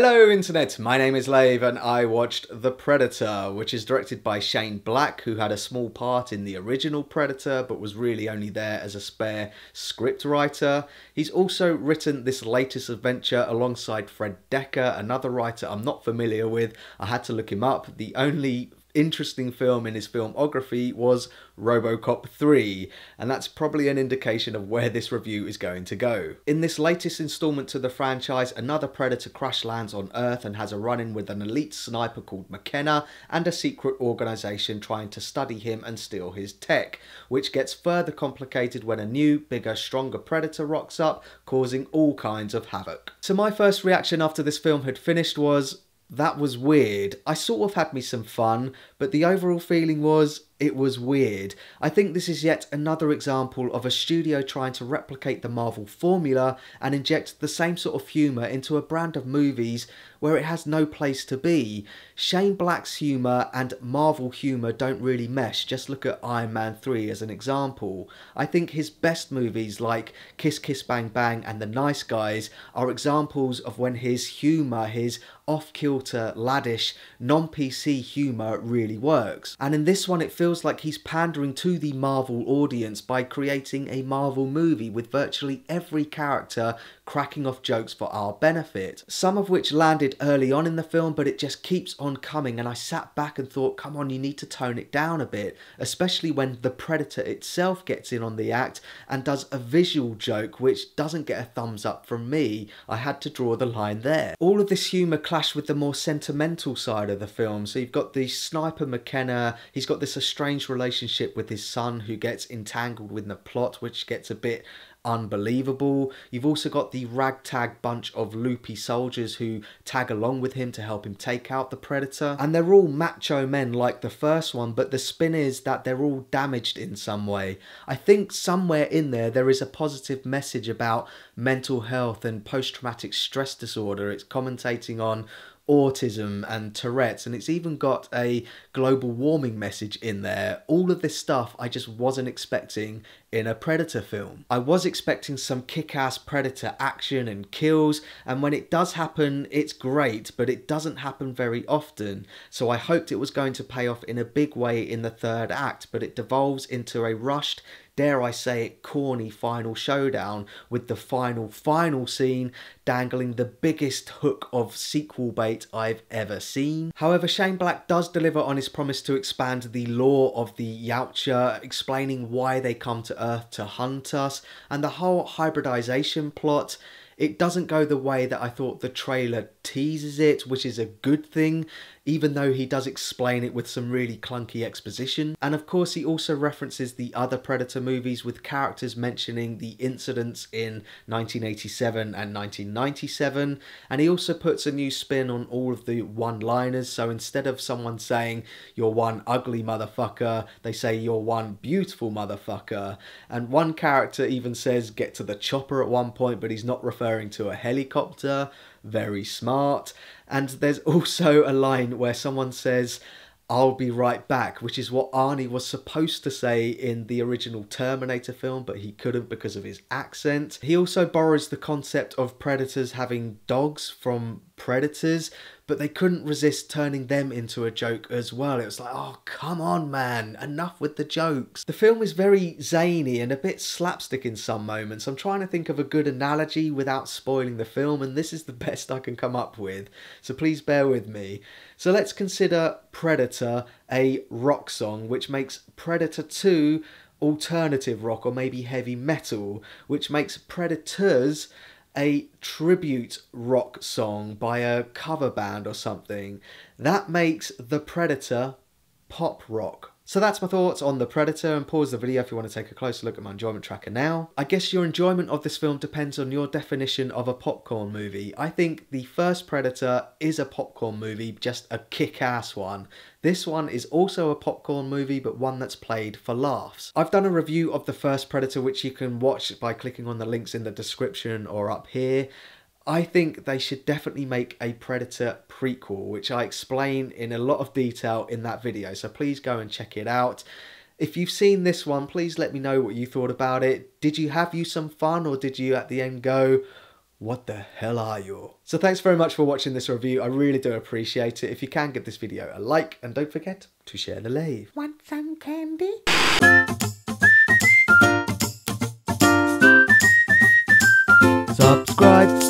Hello Internet, my name is Lave and I watched The Predator, which is directed by Shane Black, who had a small part in the original Predator but was really only there as a spare script writer. He's also written this latest adventure alongside Fred Dekker, another writer I'm not familiar with. I had to look him up. The only interesting film in his filmography was RoboCop 3, and that's probably an indication of where this review is going to go. In this latest installment to the franchise, another Predator crash lands on Earth and has a run-in with an elite sniper called McKenna and a secret organisation trying to study him and steal his tech, which gets further complicated when a new, bigger, stronger Predator rocks up, causing all kinds of havoc. So my first reaction after this film had finished was, that was weird. I sort of had me some fun, but the overall feeling was, it was weird. I think this is yet another example of a studio trying to replicate the Marvel formula and inject the same sort of humour into a brand of movies where it has no place to be. Shane Black's humour and Marvel humour don't really mesh. Just look at Iron Man 3 as an example. I think his best movies like Kiss Kiss Bang Bang and The Nice Guys are examples of when his humour, his off-kilter, laddish, non-PC humour really works. And in this one it feels like he's pandering to the Marvel audience by creating a Marvel movie with virtually every character cracking off jokes for our benefit. Some of which landed early on in the film, but it just keeps on coming, and I sat back and thought, come on, you need to tone it down a bit, especially when the Predator itself gets in on the act and does a visual joke which doesn't get a thumbs up from me. I had to draw the line there. All of this humour clashed with the more sentimental side of the film. So you've got the sniper McKenna, he's got this estranged relationship with his son who gets entangled with the plot, which gets a bit unbelievable. You've also got the ragtag bunch of loopy soldiers who tag along with him to help him take out the Predator, and they're all macho men like the first one, but the spin is that they're all damaged in some way. I think somewhere in there is a positive message about mental health and post-traumatic stress disorder. It's commentating on autism and Tourette's, and it's even got a global warming message in there. All of this stuff I just wasn't expecting in a Predator film. I was expecting some kick-ass Predator action and kills, and when it does happen it's great, but it doesn't happen very often. So I hoped it was going to pay off in a big way in the third act, but it devolves into a rushed, dare I say it, corny final showdown with the final scene dangling the biggest hook of sequel bait I've ever seen. However, Shane Black does deliver on his promise to expand the lore of the Yautje, explaining why they come to Earth to hunt us, and the whole hybridization plot. It doesn't go the way that I thought the trailer teases it, which is a good thing, even though he does explain it with some really clunky exposition. And of course he also references the other Predator movies with characters mentioning the incidents in 1987 and 1997, and he also puts a new spin on all of the one-liners. So instead of someone saying you're one ugly motherfucker, they say you're one beautiful motherfucker, and one character even says get to the chopper at one point, but he's not referring to a helicopter. Very smart. And there's also a line where someone says, "I'll be right back," which is what Arnie was supposed to say in the original Terminator film, but he couldn't because of his accent. He also borrows the concept of predators having dogs from Predators, but they couldn't resist turning them into a joke as well. It was like, oh, come on, man, enough with the jokes. The film is very zany and a bit slapstick in some moments. I'm trying to think of a good analogy without spoiling the film, and this is the best I can come up with, so please bear with me. So let's consider Predator a rock song, which makes Predator 2 alternative rock or maybe heavy metal, which makes Predators a tribute rock song by a cover band or something. That makes The Predator pop rock. So that's my thoughts on The Predator, and pause the video if you want to take a closer look at my enjoyment tracker now. I guess your enjoyment of this film depends on your definition of a popcorn movie. I think the first Predator is a popcorn movie, just a kick-ass one. This one is also a popcorn movie, but one that's played for laughs. I've done a review of the first Predator, which you can watch by clicking on the links in the description or up here. I think they should definitely make a Predator prequel, which I explain in a lot of detail in that video, so please go and check it out. If you've seen this one, please let me know what you thought about it. Did you have some fun, or did you at the end go, What the hell are you? So thanks very much for watching this review. I really do appreciate it. If you can, give this video a like and don't forget to share the Lave. Want some candy? Subscribe.